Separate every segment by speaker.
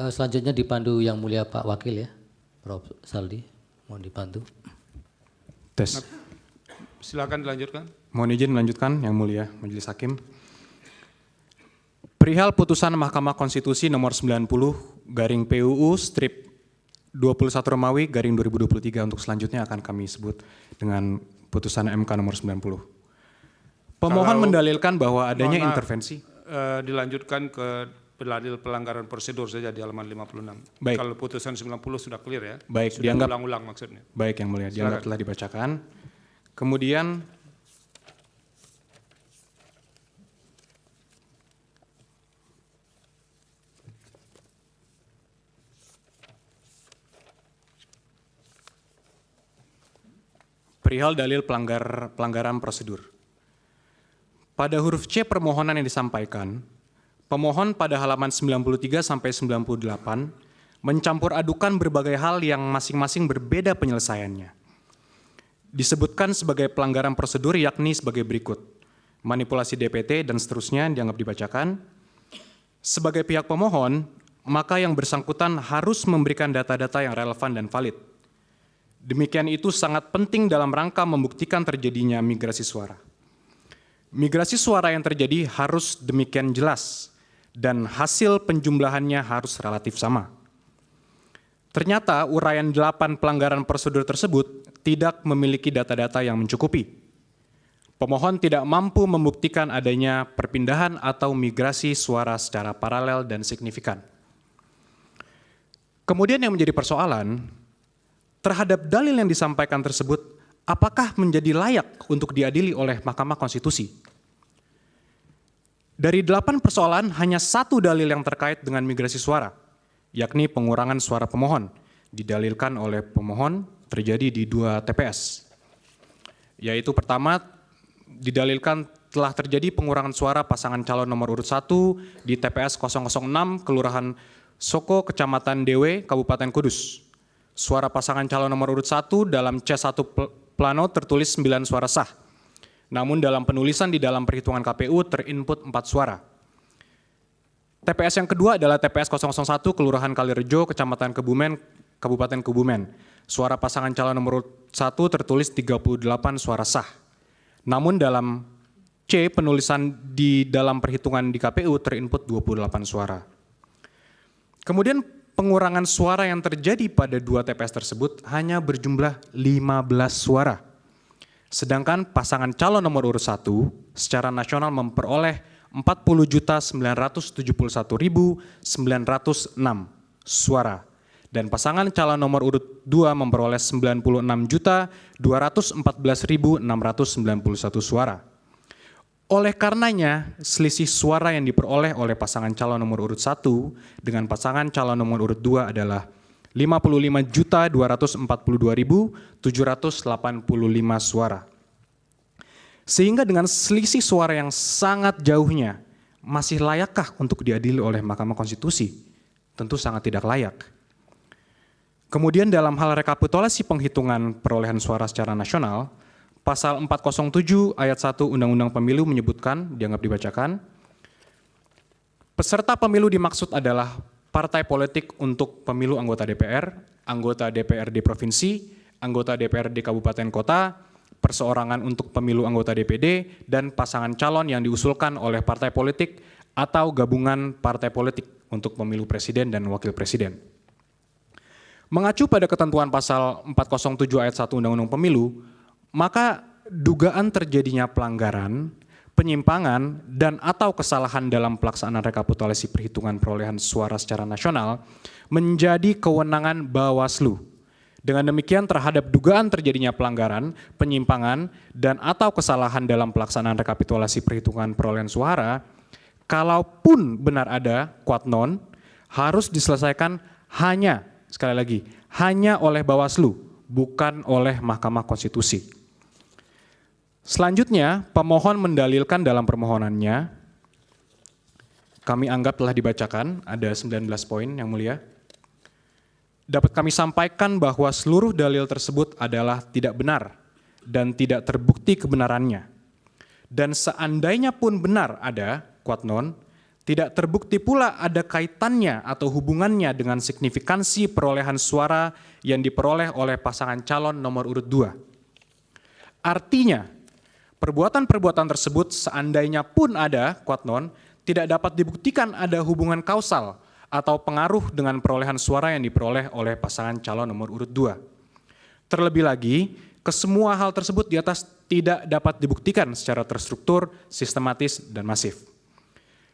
Speaker 1: Selanjutnya dipandu Yang Mulia Pak Wakil ya, Prof. Saldi, mohon dipandu.
Speaker 2: Tes.
Speaker 3: Silakan dilanjutkan.
Speaker 2: Mohon izin melanjutkan Yang Mulia Majelis Hakim. Perihal putusan Mahkamah Konstitusi nomor 90 garing PUU strip 21 Romawi garing 2023 untuk selanjutnya akan kami sebut dengan putusan MK nomor 90. Pemohon mendalilkan bahwa adanya intervensi.
Speaker 3: Dilanjutkan ke dalil pelanggaran prosedur saja di halaman 56.
Speaker 2: Baik.
Speaker 3: Kalau putusan 90 sudah clear ya.
Speaker 2: Baik,
Speaker 3: sudah
Speaker 2: dianggap
Speaker 3: ulang-ulang maksudnya.
Speaker 2: Baik Yang Mulia, dianggap telah dibacakan. Kemudian perihal dalil pelanggaran prosedur. Pada huruf C permohonan yang disampaikan, pemohon pada halaman 93 sampai 98 mencampur adukan berbagai hal yang masing-masing berbeda penyelesaiannya. Disebutkan sebagai pelanggaran prosedur yakni sebagai berikut: manipulasi DPT dan seterusnya dianggap dibacakan. Sebagai pihak pemohon, maka yang bersangkutan harus memberikan data-data yang relevan dan valid. Demikian itu sangat penting dalam rangka membuktikan terjadinya migrasi suara. Migrasi suara yang terjadi harus demikian jelas dan hasil penjumlahannya harus relatif sama. Ternyata uraian 8 pelanggaran prosedur tersebut tidak memiliki data-data yang mencukupi. Pemohon tidak mampu membuktikan adanya perpindahan atau migrasi suara secara paralel dan signifikan. Kemudian yang menjadi persoalan, terhadap dalil yang disampaikan tersebut, apakah menjadi layak untuk diadili oleh Mahkamah Konstitusi? Dari 8 persoalan, hanya 1 dalil yang terkait dengan migrasi suara, yakni pengurangan suara pemohon, didalilkan oleh pemohon terjadi di 2 TPS. Yaitu pertama, didalilkan telah terjadi pengurangan suara pasangan calon nomor urut 1 di TPS 006, Kelurahan Soko, Kecamatan Dewe, Kabupaten Kudus. Suara pasangan calon nomor urut 1 dalam C1 plano tertulis 9 suara sah. Namun dalam penulisan di dalam perhitungan KPU terinput 4 suara. TPS yang kedua adalah TPS 001 Kelurahan Kalirejo, Kecamatan Kebumen, Kabupaten Kebumen. Suara pasangan calon nomor urut 1 tertulis 38 suara sah. Namun dalam C penulisan di dalam perhitungan di KPU terinput 28 suara. Kemudian pengurangan suara yang terjadi pada 2 TPS tersebut hanya berjumlah 15 suara. Sedangkan pasangan calon nomor urut 1 secara nasional memperoleh 40.971.906 suara. Dan pasangan calon nomor urut 2 memperoleh 96.214.691 suara. Oleh karenanya, selisih suara yang diperoleh oleh pasangan calon nomor urut 1 dengan pasangan calon nomor urut 2 adalah 55.242.785 suara. Sehingga dengan selisih suara yang sangat jauhnya, masih layakkah untuk diadili oleh Mahkamah Konstitusi? Tentu sangat tidak layak. Kemudian dalam hal rekapitulasi penghitungan perolehan suara secara nasional, Pasal 407 ayat 1 Undang-Undang Pemilu menyebutkan, dianggap dibacakan, peserta pemilu dimaksud adalah partai politik untuk pemilu anggota DPRD provinsi, anggota DPRD kabupaten kota, perseorangan untuk pemilu anggota DPD, dan pasangan calon yang diusulkan oleh partai politik atau gabungan partai politik untuk pemilu presiden dan wakil presiden. Mengacu pada ketentuan pasal 407 ayat 1 Undang-Undang Pemilu, maka dugaan terjadinya pelanggaran, penyimpangan, dan atau kesalahan dalam pelaksanaan rekapitulasi perhitungan perolehan suara secara nasional menjadi kewenangan Bawaslu. Dengan demikian terhadap dugaan terjadinya pelanggaran, penyimpangan, dan atau kesalahan dalam pelaksanaan rekapitulasi perhitungan perolehan suara, kalaupun benar ada quod non, harus diselesaikan hanya, sekali lagi, hanya oleh Bawaslu, bukan oleh Mahkamah Konstitusi. Selanjutnya, pemohon mendalilkan dalam permohonannya, kami anggap telah dibacakan, ada 19 poin yang mulia. Dapat kami sampaikan bahwa seluruh dalil tersebut adalah tidak benar dan tidak terbukti kebenarannya. Dan seandainya pun benar ada quod non, Tidak terbukti pula ada kaitannya atau hubungannya dengan signifikansi perolehan suara yang diperoleh oleh pasangan calon nomor urut 2. Artinya, perbuatan-perbuatan tersebut seandainya pun ada, kuat non, tidak dapat dibuktikan ada hubungan kausal atau pengaruh dengan perolehan suara yang diperoleh oleh pasangan calon nomor urut 2. Terlebih lagi, kesemua hal tersebut di atas tidak dapat dibuktikan secara terstruktur, sistematis, dan masif.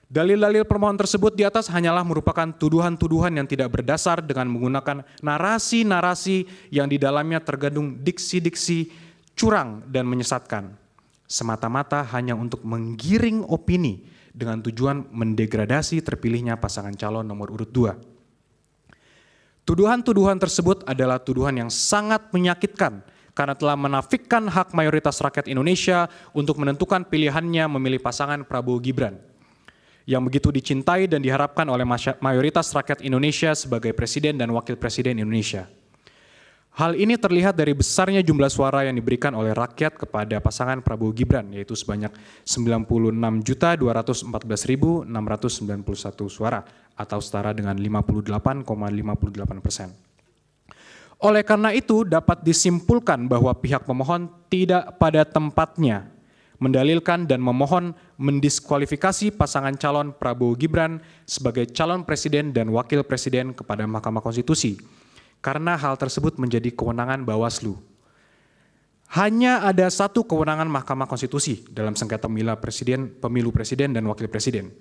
Speaker 2: Dalil-dalil permohonan tersebut di atas hanyalah merupakan tuduhan-tuduhan yang tidak berdasar dengan menggunakan narasi-narasi yang di dalamnya terkandung diksi-diksi curang dan menyesatkan, semata-mata hanya untuk menggiring opini dengan tujuan mendegradasi terpilihnya pasangan calon nomor urut 2. Tuduhan-tuduhan tersebut adalah tuduhan yang sangat menyakitkan karena telah menafikkan hak mayoritas rakyat Indonesia untuk menentukan pilihannya memilih pasangan Prabowo Gibran, yang begitu dicintai dan diharapkan oleh mayoritas rakyat Indonesia sebagai Presiden dan Wakil Presiden Indonesia. Hal ini terlihat dari besarnya jumlah suara yang diberikan oleh rakyat kepada pasangan Prabowo Gibran, yaitu sebanyak 96.214.691 suara, atau setara dengan 58,58%. Oleh karena itu, dapat disimpulkan bahwa pihak pemohon tidak pada tempatnya mendalilkan dan memohon mendiskualifikasi pasangan calon Prabowo Gibran sebagai calon presiden dan wakil presiden kepada Mahkamah Konstitusi, karena hal tersebut menjadi kewenangan Bawaslu. Hanya ada satu kewenangan Mahkamah Konstitusi dalam sengketa pemilu presiden dan wakil presiden,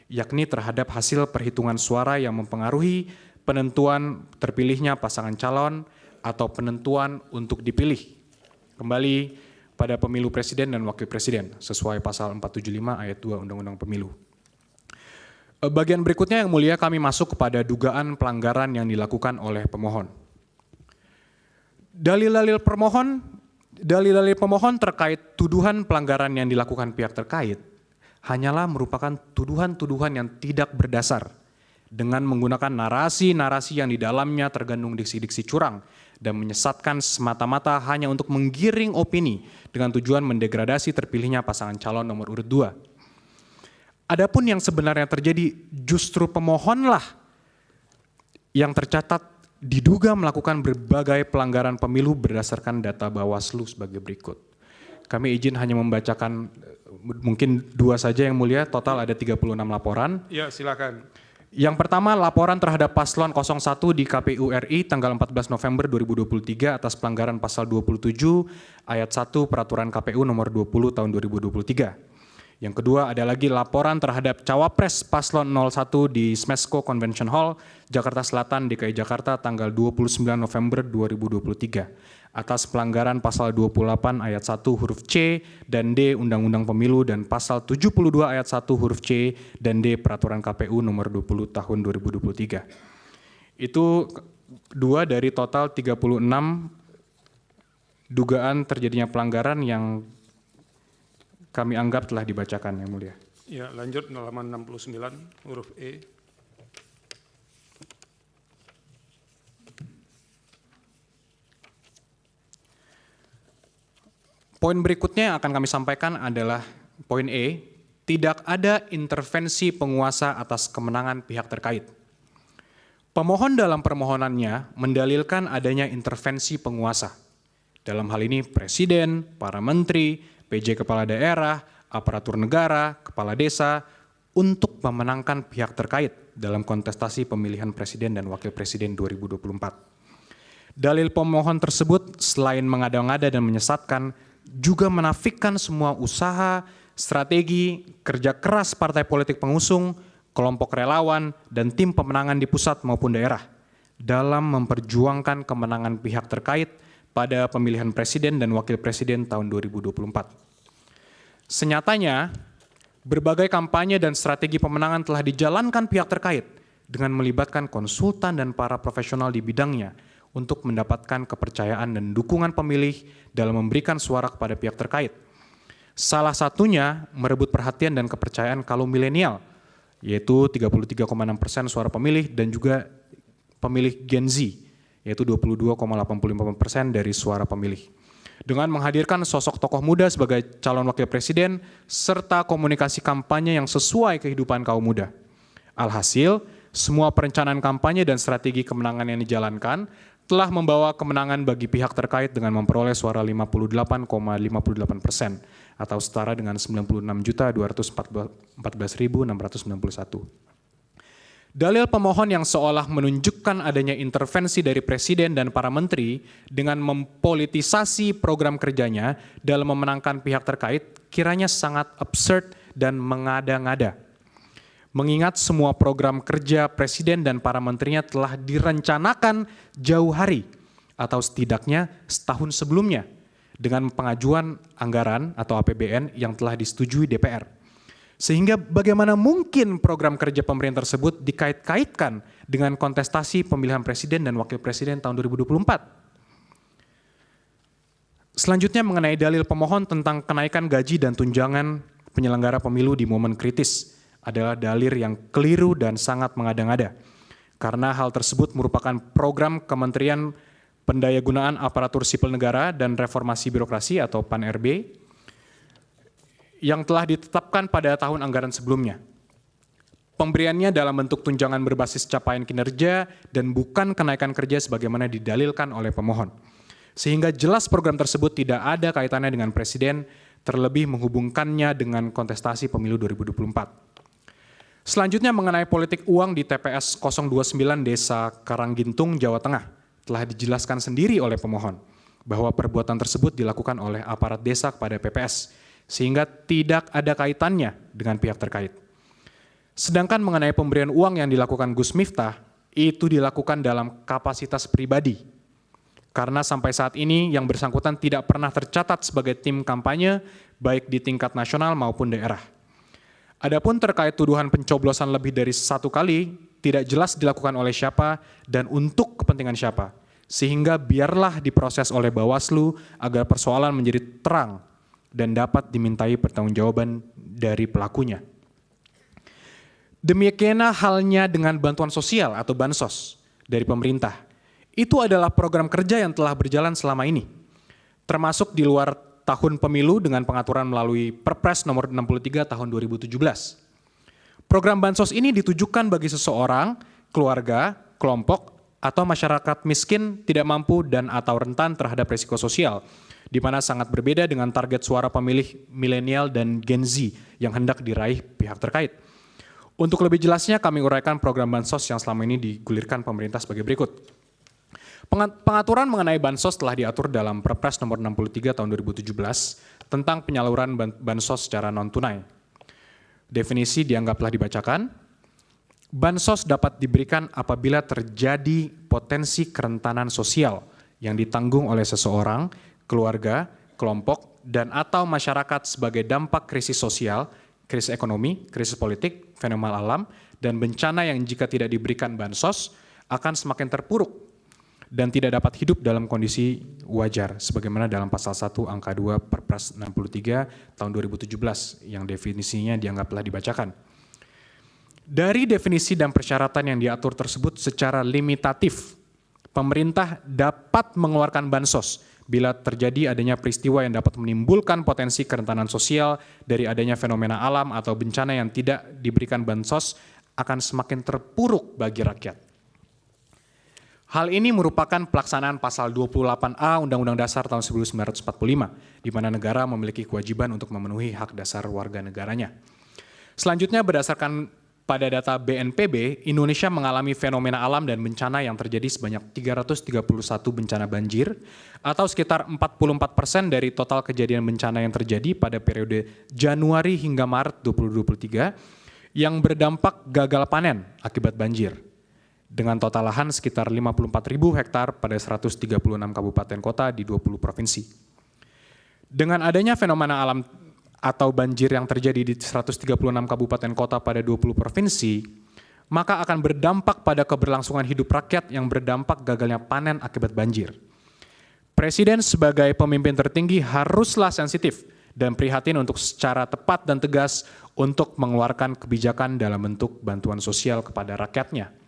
Speaker 2: yakni terhadap hasil perhitungan suara yang mempengaruhi penentuan terpilihnya pasangan calon atau penentuan untuk dipilih kembali pada pemilu presiden dan wakil presiden sesuai pasal 475 ayat 2 Undang-Undang Pemilu. Bagian berikutnya yang mulia kami masuk kepada dugaan pelanggaran yang dilakukan oleh pemohon. Dalil-dalil pemohon terkait tuduhan pelanggaran yang dilakukan pihak terkait hanyalah merupakan tuduhan-tuduhan yang tidak berdasar dengan menggunakan narasi-narasi yang di dalamnya terkandung diksi-diksi curang dan menyesatkan semata-mata hanya untuk menggiring opini dengan tujuan mendegradasi terpilihnya pasangan calon nomor urut 2. Adapun yang sebenarnya terjadi, justru pemohonlah yang tercatat diduga melakukan berbagai pelanggaran pemilu berdasarkan data Bawaslu sebagai berikut. Kami izin hanya membacakan mungkin 2 saja yang mulia, total ada 36 laporan.
Speaker 3: Ya, silakan.
Speaker 2: Yang pertama, laporan terhadap paslon 01 di KPU RI tanggal 14 November 2023 atas pelanggaran pasal 27 ayat 1 Peraturan KPU nomor 20 tahun 2023. Yang kedua ada lagi laporan terhadap Cawapres paslon 01 di Smesco Convention Hall, Jakarta Selatan, DKI Jakarta tanggal 29 November 2023 atas pelanggaran pasal 28 ayat 1 huruf C dan D Undang-Undang Pemilu dan pasal 72 ayat 1 huruf C dan D Peraturan KPU nomor 20 tahun 2023. Itu 2 dari total 36 dugaan terjadinya pelanggaran yang kami anggap telah dibacakan, Yang Mulia.
Speaker 3: Ya, lanjut halaman 69 huruf E.
Speaker 2: Poin berikutnya yang akan kami sampaikan adalah poin E, tidak ada intervensi penguasa atas kemenangan pihak terkait. Pemohon dalam permohonannya mendalilkan adanya intervensi penguasa. Dalam hal ini presiden, para menteri, PJ kepala daerah, aparatur negara, kepala desa, untuk memenangkan pihak terkait dalam kontestasi pemilihan presiden dan wakil presiden 2024. Dalil pemohon tersebut selain mengada-ngada dan menyesatkan, juga menafikan semua usaha, strategi, kerja keras partai politik pengusung, kelompok relawan, dan tim pemenangan di pusat maupun daerah dalam memperjuangkan kemenangan pihak terkait pada pemilihan presiden dan wakil presiden tahun 2024. Senyatanya, berbagai kampanye dan strategi pemenangan telah dijalankan pihak terkait dengan melibatkan konsultan dan para profesional di bidangnya untuk mendapatkan kepercayaan dan dukungan pemilih dalam memberikan suara kepada pihak terkait. Salah satunya merebut perhatian dan kepercayaan kaum milenial, yaitu 33,6% suara pemilih dan juga pemilih Gen Z, yaitu 22,85% dari suara pemilih. dengan menghadirkan sosok tokoh muda sebagai calon wakil presiden serta komunikasi kampanye yang sesuai kehidupan kaum muda. Alhasil, semua perencanaan kampanye dan strategi kemenangan yang dijalankan telah membawa kemenangan bagi pihak terkait dengan memperoleh suara 58,58% atau setara dengan 96.214.691. Dalil pemohon yang seolah menunjukkan adanya intervensi dari presiden dan para menteri dengan mempolitisasi program kerjanya dalam memenangkan pihak terkait kiranya sangat absurd dan mengada-ngada. Mengingat semua program kerja presiden dan para menterinya telah direncanakan jauh hari atau setidaknya setahun sebelumnya dengan pengajuan anggaran atau APBN yang telah disetujui DPR. Sehingga bagaimana mungkin program kerja pemerintah tersebut dikait-kaitkan dengan kontestasi pemilihan presiden dan wakil presiden tahun 2024. Selanjutnya mengenai dalil pemohon tentang kenaikan gaji dan tunjangan penyelenggara pemilu di momen kritis adalah dalil yang keliru dan sangat mengada-ngada. Karena hal tersebut merupakan program Kementerian Pendayagunaan Aparatur Sipil Negara dan Reformasi Birokrasi atau PAN-RB yang telah ditetapkan pada tahun anggaran sebelumnya. Pemberiannya dalam bentuk tunjangan berbasis capaian kinerja dan bukan kenaikan kerja sebagaimana didalilkan oleh pemohon. Sehingga jelas program tersebut tidak ada kaitannya dengan presiden, terlebih menghubungkannya dengan kontestasi pemilu 2024. Selanjutnya mengenai politik uang di TPS 029 Desa Karanggintung, Jawa Tengah, telah dijelaskan sendiri oleh pemohon bahwa perbuatan tersebut dilakukan oleh aparat desa kepada PPS, sehingga tidak ada kaitannya dengan pihak terkait. Sedangkan mengenai pemberian uang yang dilakukan Gus Miftah, itu dilakukan dalam kapasitas pribadi. Karena sampai saat ini yang bersangkutan tidak pernah tercatat sebagai tim kampanye, baik di tingkat nasional maupun daerah. Adapun terkait tuduhan pencoblosan lebih dari 1 kali, tidak jelas dilakukan oleh siapa dan untuk kepentingan siapa. Sehingga biarlah diproses oleh Bawaslu agar persoalan menjadi terang dan dapat dimintai pertanggungjawaban dari pelakunya. Demikian halnya dengan bantuan sosial atau bansos dari pemerintah. Itu adalah program kerja yang telah berjalan selama ini, termasuk di luar tahun pemilu dengan pengaturan melalui Perpres nomor 63 tahun 2017. Program bansos ini ditujukan bagi seseorang, keluarga, kelompok, atau masyarakat miskin, tidak mampu dan atau rentan terhadap risiko sosial, di mana sangat berbeda dengan target suara pemilih milenial dan Gen Z yang hendak diraih pihak terkait. Untuk lebih jelasnya kami uraikan program bansos yang selama ini digulirkan pemerintah sebagai berikut. Pengaturan mengenai bansos telah diatur dalam Perpres nomor 63 tahun 2017 tentang penyaluran bansos secara non-tunai. Definisi dianggap telah dibacakan. Bansos dapat diberikan apabila terjadi potensi kerentanan sosial yang ditanggung oleh seseorang, keluarga, kelompok, dan atau masyarakat sebagai dampak krisis sosial, krisis ekonomi, krisis politik, fenomena alam, dan bencana yang jika tidak diberikan bansos akan semakin terpuruk dan tidak dapat hidup dalam kondisi wajar, sebagaimana dalam pasal 1 angka 2 Perpres 63 tahun 2017 yang definisinya dianggap telah dibacakan. Dari definisi dan persyaratan yang diatur tersebut secara limitatif, pemerintah dapat mengeluarkan bansos bila terjadi adanya peristiwa yang dapat menimbulkan potensi kerentanan sosial dari adanya fenomena alam atau bencana yang tidak diberikan bansos akan semakin terpuruk bagi rakyat. Hal ini merupakan pelaksanaan pasal 28A Undang-Undang Dasar tahun 1945, di mana negara memiliki kewajiban untuk memenuhi hak dasar warga negaranya. Selanjutnya berdasarkan pada data BNPB, Indonesia mengalami fenomena alam dan bencana yang terjadi sebanyak 331 bencana banjir, atau sekitar 44% dari total kejadian bencana yang terjadi pada periode Januari hingga Maret 2023, yang berdampak gagal panen akibat banjir, dengan total lahan sekitar 54.000 hektar pada 136 kabupaten kota di 20 provinsi. Dengan adanya fenomena alam atau banjir yang terjadi di 136 kabupaten kota pada 20 provinsi, maka akan berdampak pada keberlangsungan hidup rakyat yang berdampak gagalnya panen akibat banjir. Presiden sebagai pemimpin tertinggi haruslah sensitif dan prihatin untuk secara tepat dan tegas untuk mengeluarkan kebijakan dalam bentuk bantuan sosial kepada rakyatnya.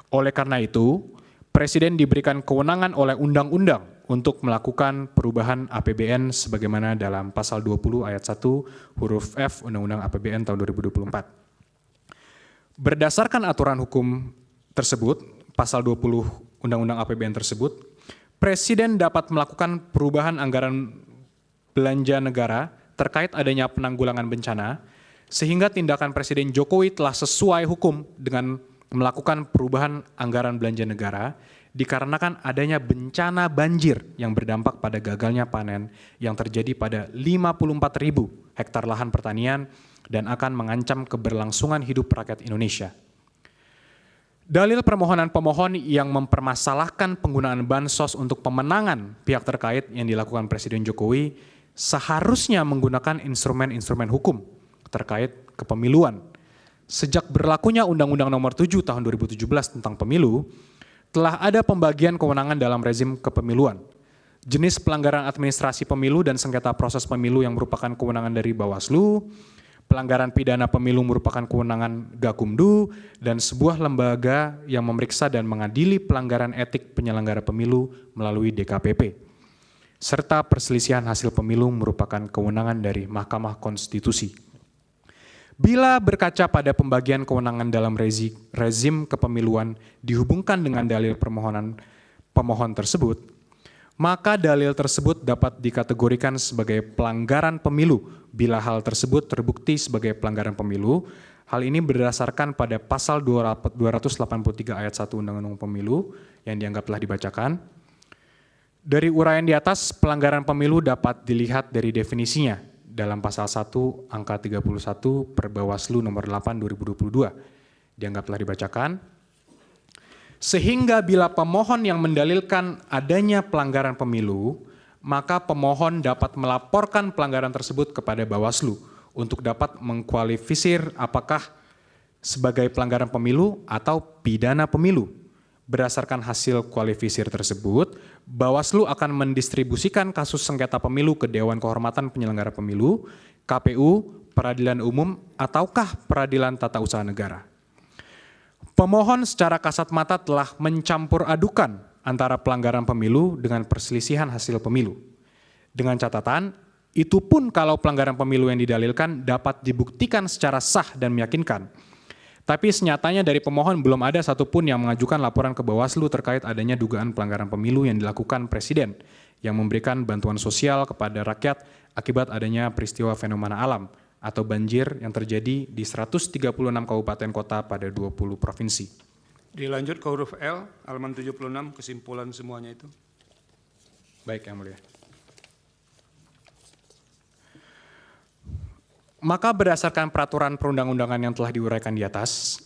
Speaker 2: Oleh karena itu, Presiden diberikan kewenangan oleh undang-undang untuk melakukan perubahan APBN sebagaimana dalam pasal 20 ayat 1 huruf F Undang-Undang APBN tahun 2024. Berdasarkan aturan hukum tersebut, pasal 20 Undang-Undang APBN tersebut, Presiden dapat melakukan perubahan anggaran belanja negara terkait adanya penanggulangan bencana, sehingga tindakan Presiden Jokowi telah sesuai hukum dengan melakukan perubahan anggaran belanja negara dikarenakan adanya bencana banjir yang berdampak pada gagalnya panen yang terjadi pada 54.000 hektar lahan pertanian dan akan mengancam keberlangsungan hidup rakyat Indonesia. Dalil permohonan pemohon yang mempermasalahkan penggunaan bansos untuk pemenangan pihak terkait yang dilakukan Presiden Jokowi seharusnya menggunakan instrumen-instrumen hukum terkait kepemiluan. Sejak berlakunya Undang-Undang Nomor 7 Tahun 2017 tentang Pemilu, telah ada pembagian kewenangan dalam rezim kepemiluan. Jenis pelanggaran administrasi pemilu dan sengketa proses pemilu yang merupakan kewenangan dari Bawaslu, pelanggaran pidana pemilu merupakan kewenangan Gakumdu, dan sebuah lembaga yang memeriksa dan mengadili pelanggaran etik penyelenggara pemilu melalui DKPP. Serta perselisihan hasil pemilu merupakan kewenangan dari Mahkamah Konstitusi. Bila berkaca pada pembagian kewenangan dalam rezim kepemiluan dihubungkan dengan dalil permohonan pemohon tersebut, maka dalil tersebut dapat dikategorikan sebagai pelanggaran pemilu bila hal tersebut terbukti sebagai pelanggaran pemilu. Hal ini berdasarkan pada pasal 283 ayat 1 Undang-Undang Pemilu yang dianggap telah dibacakan. Dari uraian di atas, pelanggaran pemilu dapat dilihat dari definisinya dalam pasal 1 angka 31 per Bawaslu nomor 8 2022 dianggap telah dibacakan. Sehingga bila pemohon yang mendalilkan adanya pelanggaran pemilu, maka pemohon dapat melaporkan pelanggaran tersebut kepada Bawaslu untuk dapat mengkualifisir apakah sebagai pelanggaran pemilu atau pidana pemilu. Berdasarkan hasil kualifisir tersebut, Bawaslu akan mendistribusikan kasus sengketa pemilu ke Dewan Kehormatan Penyelenggara Pemilu, KPU, Peradilan Umum, ataukah Peradilan Tata Usaha Negara. Pemohon secara kasat mata telah mencampur adukan antara pelanggaran pemilu dengan perselisihan hasil pemilu. Dengan catatan, itu pun kalau pelanggaran pemilu yang didalilkan dapat dibuktikan secara sah dan meyakinkan. Tapi senyatanya dari pemohon belum ada satupun yang mengajukan laporan ke Bawaslu terkait adanya dugaan pelanggaran pemilu yang dilakukan Presiden yang memberikan bantuan sosial kepada rakyat akibat adanya peristiwa fenomena alam atau banjir yang terjadi di 136 kabupaten kota pada 20 provinsi.
Speaker 3: Dilanjut ke huruf L, halaman 76, kesimpulan semuanya itu.
Speaker 2: Baik, Yang Mulia. Maka berdasarkan peraturan perundang-undangan yang telah diuraikan di atas,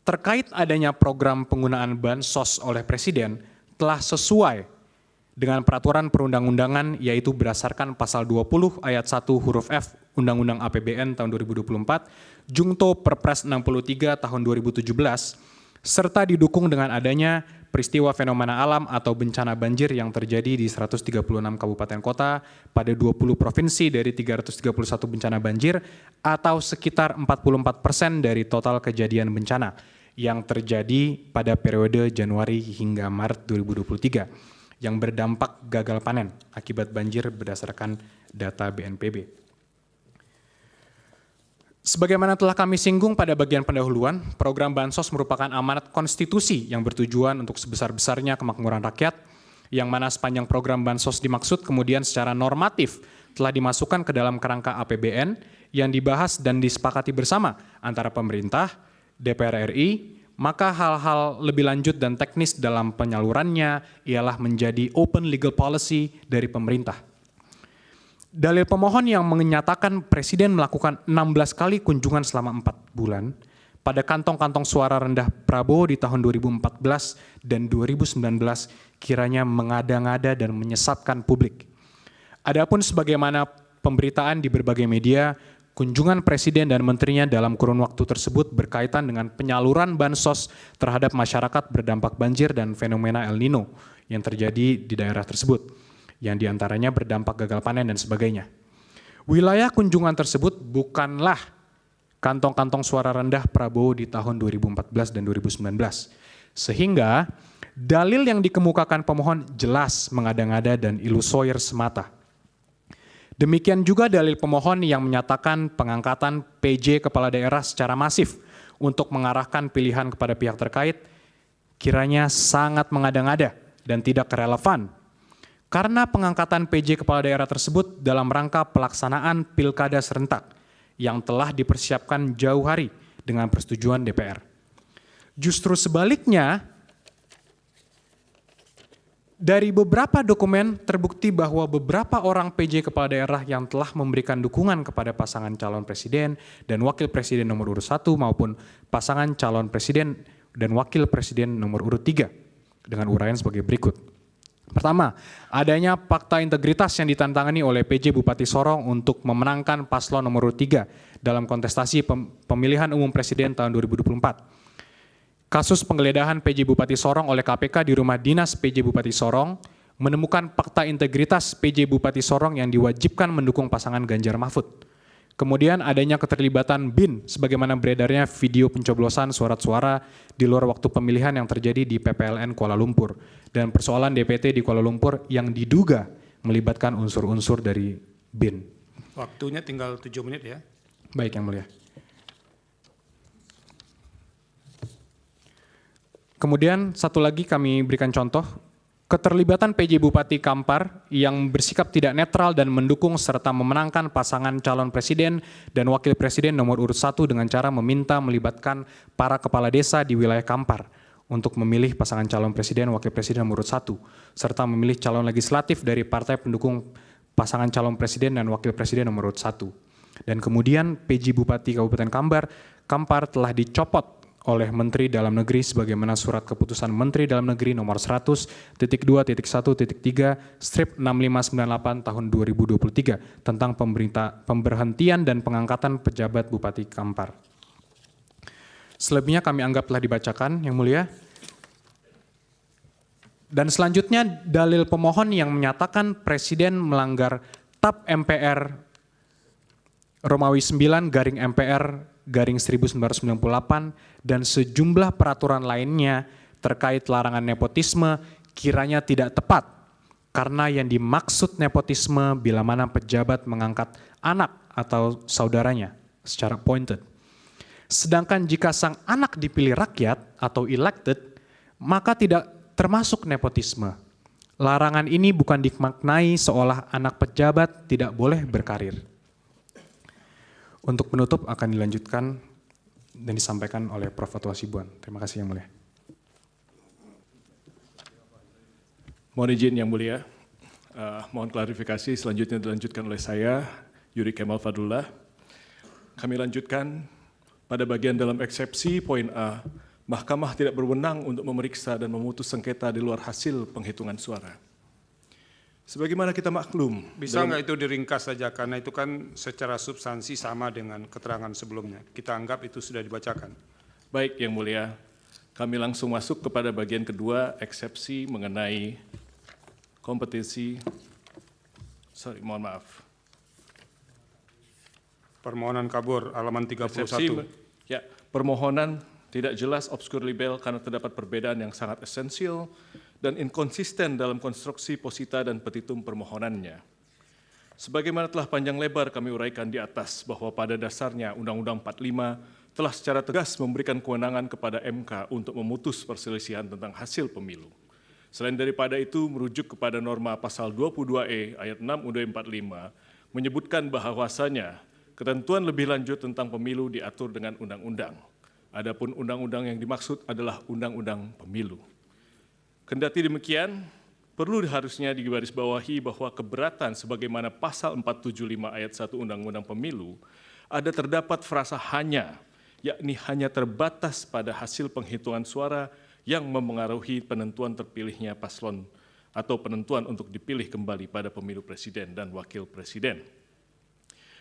Speaker 2: terkait adanya program penggunaan bansos oleh Presiden telah sesuai dengan peraturan perundang-undangan, yaitu berdasarkan pasal 20 ayat 1 huruf F Undang-Undang APBN tahun 2024, Jungto Perpres 63 tahun 2017, serta didukung dengan adanya peristiwa fenomena alam atau bencana banjir yang terjadi di 136 kabupaten kota pada 20 provinsi dari 331 bencana banjir atau sekitar 44% dari total kejadian bencana yang terjadi pada periode Januari hingga Maret 2023 yang berdampak gagal panen akibat banjir berdasarkan data BNPB. Sebagaimana telah kami singgung pada bagian pendahuluan, program Bansos merupakan amanat konstitusi yang bertujuan untuk sebesar-besarnya kemakmuran rakyat, yang mana sepanjang program Bansos dimaksud kemudian secara normatif telah dimasukkan ke dalam kerangka APBN yang dibahas dan disepakati bersama antara pemerintah, DPR RI, maka hal-hal lebih lanjut dan teknis dalam penyalurannya ialah menjadi open legal policy dari pemerintah. Dalil pemohon yang menyatakan Presiden melakukan 16 kali kunjungan selama 4 bulan pada kantong-kantong suara rendah Prabowo di tahun 2014 dan 2019 kiranya mengada-ngada dan menyesatkan publik. Adapun sebagaimana pemberitaan di berbagai media, kunjungan Presiden dan menterinya dalam kurun waktu tersebut berkaitan dengan penyaluran bansos terhadap masyarakat berdampak banjir dan fenomena El Nino yang terjadi di daerah tersebut, yang diantaranya berdampak gagal panen dan sebagainya. Wilayah kunjungan tersebut bukanlah kantong-kantong suara rendah Prabowo di tahun 2014 dan 2019. Sehingga Dalil yang dikemukakan pemohon jelas mengada-ngada dan ilusoir semata. Demikian juga dalil pemohon yang menyatakan pengangkatan PJ kepala daerah secara masif untuk mengarahkan pilihan kepada pihak terkait kiranya sangat mengada-ngada dan tidak relevan. Karena pengangkatan PJ kepala daerah tersebut dalam rangka pelaksanaan pilkada serentak yang telah dipersiapkan jauh hari dengan persetujuan DPR. Justru sebaliknya, dari beberapa dokumen terbukti bahwa beberapa orang PJ kepala daerah yang telah memberikan dukungan kepada pasangan calon presiden dan wakil presiden nomor urut 1 maupun pasangan calon presiden dan wakil presiden nomor urut 3 dengan uraian sebagai berikut. Pertama, adanya fakta integritas yang ditantangani oleh PJ Bupati Sorong untuk memenangkan paslon nomor urut 3 dalam kontestasi pemilihan umum presiden tahun 2024. Kasus penggeledahan PJ Bupati Sorong oleh KPK di rumah dinas PJ Bupati Sorong menemukan fakta integritas PJ Bupati Sorong yang diwajibkan mendukung pasangan Ganjar Mahfud. Kemudian adanya keterlibatan BIN sebagaimana beredarnya video pencoblosan surat suara di luar waktu pemilihan yang terjadi di PPLN Kuala Lumpur dan persoalan DPT di Kuala Lumpur yang diduga melibatkan unsur-unsur dari BIN.
Speaker 3: Waktunya tinggal 7 menit ya.
Speaker 2: Baik, Yang Mulia. Kemudian satu lagi kami berikan contoh, keterlibatan PJ Bupati Kampar yang bersikap tidak netral dan mendukung serta memenangkan pasangan calon presiden dan wakil presiden nomor urut 1 dengan cara meminta melibatkan para kepala desa di wilayah Kampar untuk memilih pasangan calon presiden wakil presiden nomor urut 1 serta memilih calon legislatif dari partai pendukung pasangan calon presiden dan wakil presiden nomor urut 1. Dan kemudian PJ Bupati Kabupaten Kampar telah dicopot oleh Menteri Dalam Negeri sebagaimana surat keputusan Menteri Dalam Negeri nomor 100.2.1.3 strip 6598 tahun 2023 tentang pemberhentian dan pengangkatan pejabat Bupati Kampar. Selebihnya kami anggap telah dibacakan, Yang Mulia. Dan selanjutnya dalil pemohon yang menyatakan Presiden melanggar TAP MPR Romawi 9 garing MPR garing 1998 dan sejumlah peraturan lainnya terkait larangan nepotisme kiranya tidak tepat karena yang dimaksud nepotisme bila mana pejabat mengangkat anak atau saudaranya secara appointed. Sedangkan jika sang anak dipilih rakyat atau elected, maka tidak termasuk nepotisme. Larangan ini bukan dimaknai seolah anak pejabat tidak boleh berkarir. Untuk penutup akan dilanjutkan dan disampaikan oleh Prof. Fatwa Hasibuan. Terima kasih Yang Mulia.
Speaker 4: Mohon izin Yang Mulia, mohon klarifikasi selanjutnya dilanjutkan oleh saya, Yuri Kemal Fadlullah. Kami lanjutkan pada bagian dalam eksepsi poin A, Mahkamah tidak berwenang untuk memeriksa dan memutus sengketa di luar hasil penghitungan suara. Sebagaimana kita maklum.
Speaker 3: Bisa nggak itu diringkas saja, karena itu kan secara substansi sama dengan keterangan sebelumnya. Kita anggap itu sudah dibacakan.
Speaker 4: Baik Yang Mulia, kami langsung masuk kepada bagian kedua, eksepsi mengenai kompetisi. Mohon maaf.
Speaker 3: Permohonan kabur, halaman 31.
Speaker 4: Eksepsi, ya, permohonan tidak jelas obskur libel karena terdapat perbedaan yang sangat esensial dan inkonsisten dalam konstruksi posita dan petitum permohonannya. Sebagaimana telah panjang lebar kami uraikan di atas bahwa pada dasarnya Undang-Undang 45 telah secara tegas memberikan kewenangan kepada MK untuk memutus perselisihan tentang hasil pemilu. Selain daripada itu, merujuk kepada norma pasal 22E ayat 6 UUD 45 menyebutkan bahwasanya ketentuan lebih lanjut tentang pemilu diatur dengan undang-undang. Adapun undang-undang yang dimaksud adalah undang-undang pemilu. Kendati demikian, perlu harusnya digarisbawahi bahwa keberatan sebagaimana pasal 475 ayat 1 Undang-Undang Pemilu ada terdapat frasa hanya, yakni hanya terbatas pada hasil penghitungan suara yang memengaruhi penentuan terpilihnya paslon atau penentuan untuk dipilih kembali pada pemilu presiden dan wakil presiden.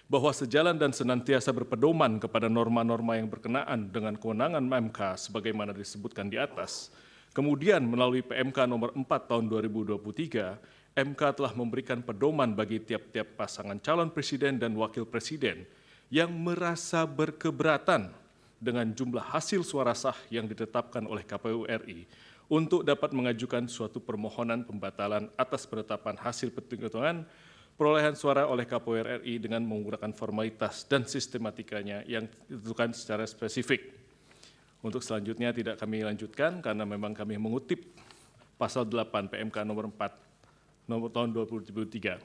Speaker 4: Bahwa sejalan dan senantiasa berpedoman kepada norma-norma yang berkenaan dengan kewenangan MK sebagaimana disebutkan di atas, kemudian melalui PMK nomor 4 tahun 2023, MK telah memberikan pedoman bagi tiap-tiap pasangan calon presiden dan wakil presiden yang merasa berkeberatan dengan jumlah hasil suara sah yang ditetapkan oleh KPU RI untuk dapat mengajukan suatu permohonan pembatalan atas penetapan hasil penghitungan perolehan suara oleh KPU RI dengan menggunakan formalitas dan sistematikanya yang ditentukan secara spesifik. Untuk selanjutnya tidak kami lanjutkan karena memang kami mengutip pasal 8 PMK nomor 4 nomor tahun 2023.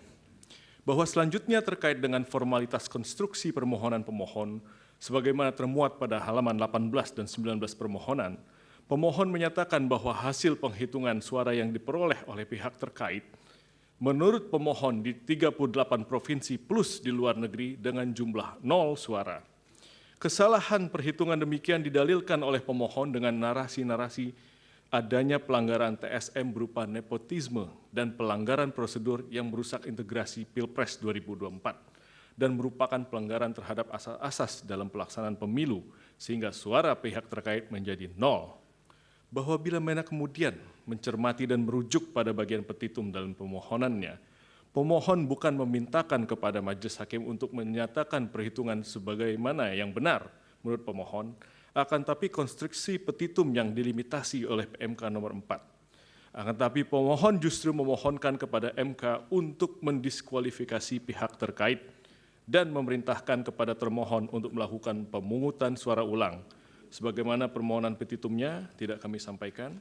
Speaker 4: Bahwa selanjutnya terkait dengan formalitas konstruksi permohonan pemohon sebagaimana termuat pada halaman 18 dan 19 permohonan, pemohon menyatakan bahwa hasil penghitungan suara yang diperoleh oleh pihak terkait menurut pemohon di 38 provinsi plus di luar negeri dengan jumlah 0 suara. Kesalahan perhitungan demikian didalilkan oleh pemohon dengan narasi-narasi adanya pelanggaran TSM berupa nepotisme dan pelanggaran prosedur yang merusak integrasi Pilpres 2024 dan merupakan pelanggaran terhadap asas-asas dalam pelaksanaan pemilu sehingga suara pihak terkait menjadi 0. Bahwa bila mana kemudian mencermati dan merujuk pada bagian petitum dalam permohonannya, pemohon bukan memintakan kepada majelis hakim untuk menyatakan perhitungan sebagaimana yang benar menurut pemohon, akan tapi konstruksi petitum yang dilimitasi oleh PMK nomor 4. Akan tapi pemohon justru memohonkan kepada MK untuk mendiskualifikasi pihak terkait dan memerintahkan kepada termohon untuk melakukan pemungutan suara ulang. Sebagaimana permohonan petitumnya tidak kami sampaikan.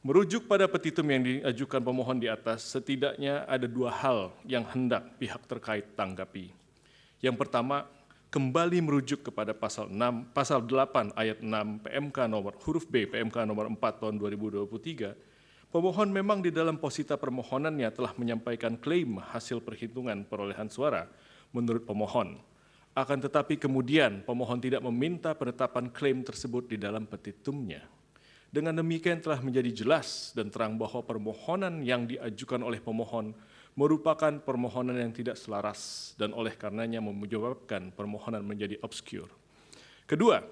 Speaker 4: Merujuk pada petitum yang diajukan pemohon di atas, setidaknya ada 2 hal yang hendak pihak terkait tanggapi. Yang pertama, kembali merujuk kepada pasal 8 ayat 6 PMK nomor huruf B PMK nomor 4 tahun 2023, pemohon memang di dalam posita permohonannya telah menyampaikan klaim hasil perhitungan perolehan suara menurut pemohon. Akan tetapi kemudian pemohon tidak meminta penetapan klaim tersebut di dalam petitumnya. Dengan demikian telah menjadi jelas dan terang bahwa permohonan yang diajukan oleh pemohon merupakan permohonan yang tidak selaras dan oleh karenanya menyebabkan permohonan menjadi obskur. Kedua,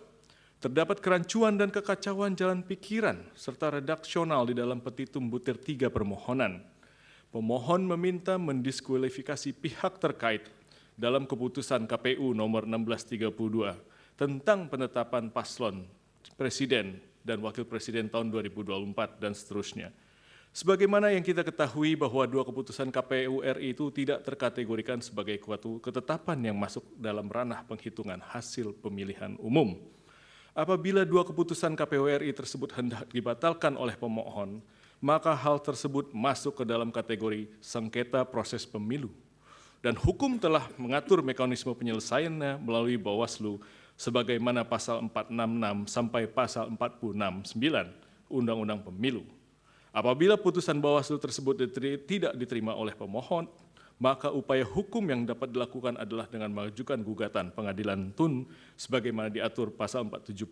Speaker 4: terdapat kerancuan dan kekacauan jalan pikiran serta redaksional di dalam petitum butir 3 permohonan. Pemohon meminta mendiskualifikasi pihak terkait dalam keputusan KPU nomor 1632 tentang penetapan paslon presiden dan wakil presiden tahun 2024 dan seterusnya. Sebagaimana yang kita ketahui bahwa 2 keputusan KPU RI itu tidak terkategorikan sebagai suatu ketetapan yang masuk dalam ranah penghitungan hasil pemilihan umum. Apabila 2 keputusan KPU RI tersebut hendak dibatalkan oleh pemohon, maka hal tersebut masuk ke dalam kategori sengketa proses pemilu. Dan hukum telah mengatur mekanisme penyelesaiannya melalui Bawaslu sebagaimana pasal 466 sampai pasal 469 Undang-Undang Pemilu. Apabila putusan Bawaslu tersebut tidak diterima oleh pemohon, maka upaya hukum yang dapat dilakukan adalah dengan mengajukan gugatan pengadilan tun sebagaimana diatur pasal 470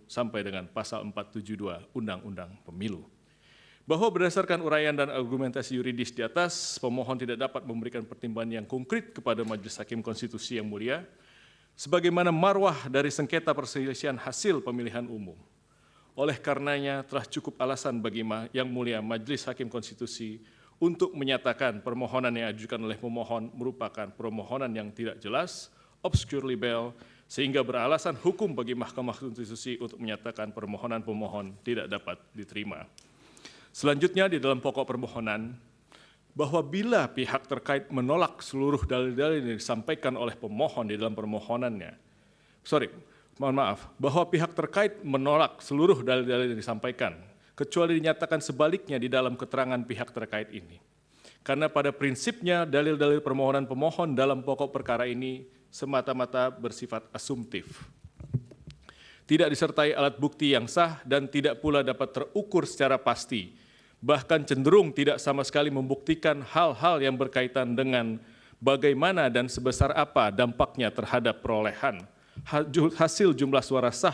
Speaker 4: sampai dengan pasal 472 Undang-Undang Pemilu. Bahwa berdasarkan uraian dan argumentasi yuridis di atas, pemohon tidak dapat memberikan pertimbangan yang konkret kepada Majelis Hakim Konstitusi yang mulia, sebagaimana marwah dari sengketa perselisihan hasil pemilihan umum. Oleh karenanya telah cukup alasan bagi yang mulia Majelis Hakim Konstitusi untuk menyatakan permohonan yang diajukan oleh pemohon merupakan permohonan yang tidak jelas, obscure libel, sehingga beralasan hukum bagi Mahkamah Konstitusi untuk menyatakan permohonan pemohon tidak dapat diterima. Selanjutnya di dalam pokok permohonan, bahwa bila pihak terkait menolak seluruh dalil-dalil yang disampaikan oleh pemohon di dalam permohonannya, bahwa pihak terkait menolak seluruh dalil-dalil yang disampaikan, kecuali dinyatakan sebaliknya di dalam keterangan pihak terkait ini. Karena pada prinsipnya dalil-dalil permohonan pemohon dalam pokok perkara ini semata-mata bersifat asumtif. Tidak disertai alat bukti yang sah dan tidak pula dapat terukur secara pasti, bahkan cenderung tidak sama sekali membuktikan hal-hal yang berkaitan dengan bagaimana dan sebesar apa dampaknya terhadap perolehan hasil jumlah suara sah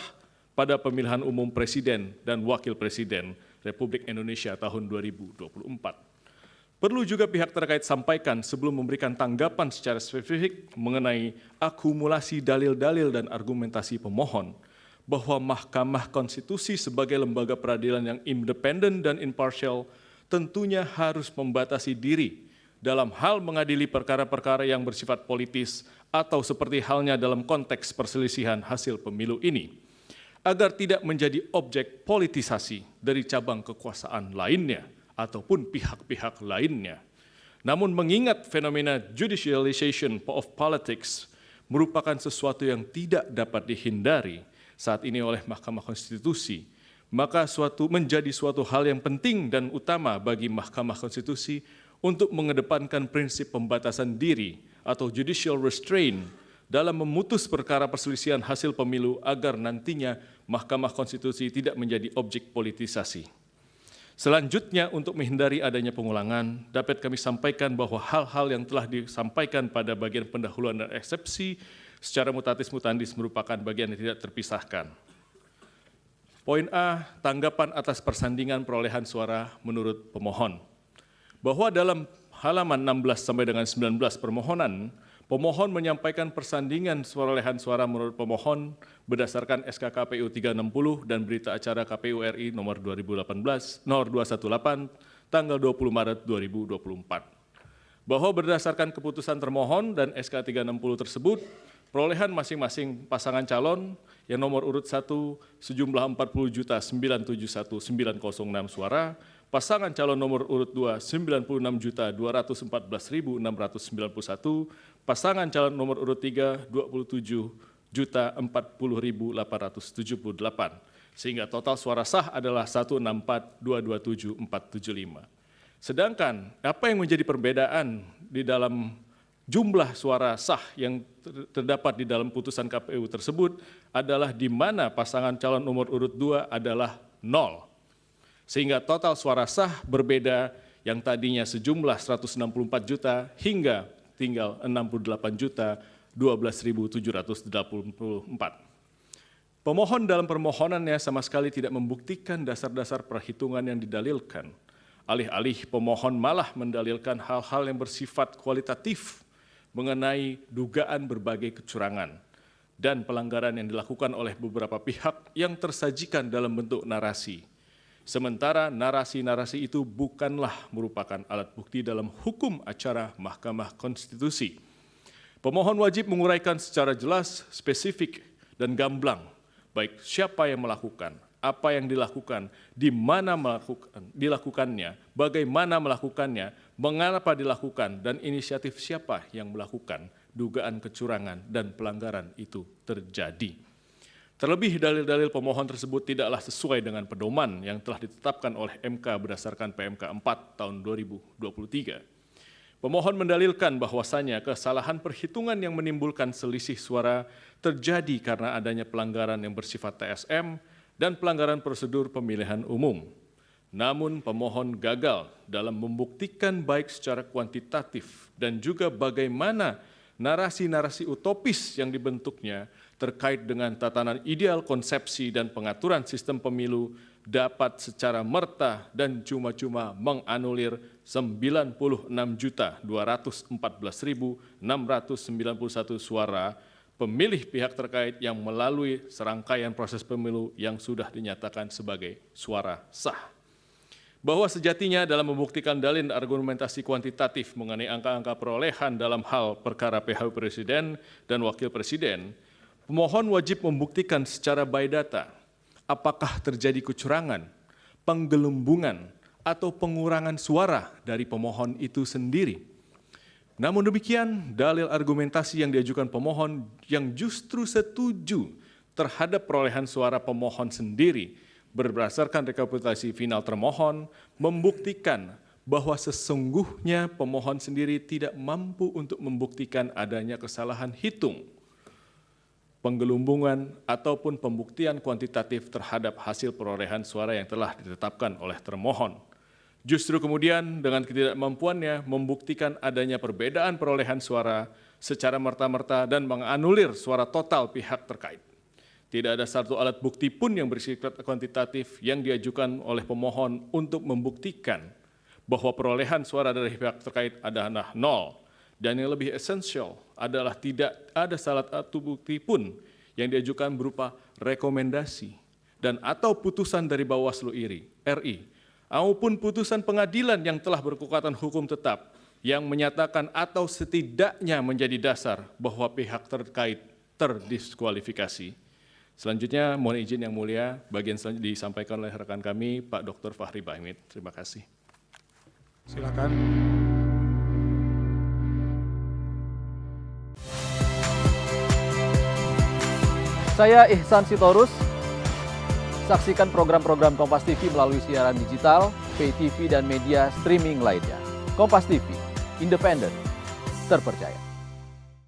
Speaker 4: pada pemilihan umum presiden dan wakil presiden Republik Indonesia tahun 2024. Perlu juga pihak terkait sampaikan sebelum memberikan tanggapan secara spesifik mengenai akumulasi dalil-dalil dan argumentasi pemohon, bahwa Mahkamah Konstitusi sebagai lembaga peradilan yang independen dan imparsial tentunya harus membatasi diri dalam hal mengadili perkara-perkara yang bersifat politis atau seperti halnya dalam konteks perselisihan hasil pemilu ini. agar tidak menjadi objek politisasi dari cabang kekuasaan lainnya ataupun pihak-pihak lainnya. Namun mengingat fenomena judicialization of politics merupakan sesuatu yang tidak dapat dihindari saat ini oleh Mahkamah Konstitusi, maka menjadi suatu hal yang penting dan utama bagi Mahkamah Konstitusi untuk mengedepankan prinsip pembatasan diri atau judicial restraint dalam memutus perkara perselisihan hasil pemilu agar nantinya Mahkamah Konstitusi tidak menjadi objek politisasi. Selanjutnya, untuk menghindari adanya pengulangan, dapat kami sampaikan bahwa hal-hal yang telah disampaikan pada bagian pendahuluan dan eksepsi secara mutatis mutandis merupakan bagian yang tidak terpisahkan. Poin A, tanggapan atas persandingan perolehan suara menurut pemohon. Bahwa dalam halaman 16 sampai dengan 19 permohonan, pemohon menyampaikan persandingan perolehan suara menurut pemohon berdasarkan SK KPU 360 dan Berita Acara KPU RI nomor 218 tanggal 20 Maret 2024. Bahwa berdasarkan keputusan termohon dan SK 360 tersebut, perolehan masing-masing pasangan calon yang nomor urut 1 sejumlah 40.971.906 suara, pasangan calon nomor urut 2 96.214.691, pasangan calon nomor urut 3 27.040.878, sehingga total suara sah adalah 164.227.475. Sedangkan apa yang menjadi perbedaan di dalam jumlah suara sah yang terdapat di dalam putusan KPU tersebut adalah di mana pasangan calon nomor urut 2 adalah 0. Sehingga total suara sah berbeda yang tadinya sejumlah 164 juta hingga tinggal 68.012.784. Pemohon dalam permohonannya sama sekali tidak membuktikan dasar-dasar perhitungan yang didalilkan. Alih-alih pemohon malah mendalilkan hal-hal yang bersifat kualitatif mengenai dugaan berbagai kecurangan dan pelanggaran yang dilakukan oleh beberapa pihak yang tersajikan dalam bentuk narasi. Sementara narasi-narasi itu bukanlah merupakan alat bukti dalam hukum acara Mahkamah Konstitusi. Pemohon wajib menguraikan secara jelas, spesifik, dan gamblang, baik siapa yang melakukan, apa yang dilakukan, di mana dilakukannya, bagaimana melakukannya, mengapa dilakukan, dan inisiatif siapa yang melakukan dugaan kecurangan dan pelanggaran itu terjadi. Terlebih dalil-dalil pemohon tersebut tidaklah sesuai dengan pedoman yang telah ditetapkan oleh MK berdasarkan PMK 4 tahun 2023. Pemohon mendalilkan bahwasannya kesalahan perhitungan yang menimbulkan selisih suara terjadi karena adanya pelanggaran yang bersifat TSM dan pelanggaran prosedur pemilihan umum. Namun pemohon gagal dalam membuktikan baik secara kuantitatif dan juga bagaimana narasi-narasi utopis yang dibentuknya terkait dengan tatanan ideal konsepsi dan pengaturan sistem pemilu dapat secara merta dan cuma-cuma menganulir 96.214.691 suara pemilih pihak terkait yang melalui serangkaian proses pemilu yang sudah dinyatakan sebagai suara sah. Bahwa sejatinya dalam membuktikan dalil argumentasi kuantitatif mengenai angka-angka perolehan dalam hal perkara PHU Presiden dan Wakil Presiden, pemohon wajib membuktikan secara by data apakah terjadi kecurangan, penggelembungan, atau pengurangan suara dari pemohon itu sendiri. Namun demikian, dalil argumentasi yang diajukan pemohon yang justru setuju terhadap perolehan suara pemohon sendiri berdasarkan rekapitulasi final termohon membuktikan bahwa sesungguhnya pemohon sendiri tidak mampu untuk membuktikan adanya kesalahan hitung, penggelumbungan, ataupun pembuktian kuantitatif terhadap hasil perolehan suara yang telah ditetapkan oleh termohon. Justru kemudian dengan ketidakmampuannya membuktikan adanya perbedaan perolehan suara secara merta-merta dan menganulir suara total pihak terkait. Tidak ada satu alat bukti pun yang bersifat kuantitatif yang diajukan oleh pemohon untuk membuktikan bahwa perolehan suara dari pihak terkait adalah 0. Dan yang lebih esensial adalah tidak ada salah satu bukti pun yang diajukan berupa rekomendasi dan atau putusan dari Bawaslu RI maupun putusan pengadilan yang telah berkekuatan hukum tetap yang menyatakan atau setidaknya menjadi dasar bahwa pihak terkait terdiskualifikasi. Selanjutnya mohon izin Yang Mulia, bagian selanjutnya disampaikan oleh rekan kami Pak Dr. Fahri Bahmid. Terima kasih.
Speaker 3: Silakan.
Speaker 5: Saya Ihsan Sitorus. Saksikan program-program Kompas TV melalui siaran digital, pay TV, dan media streaming lainnya. Kompas TV, independen, terpercaya.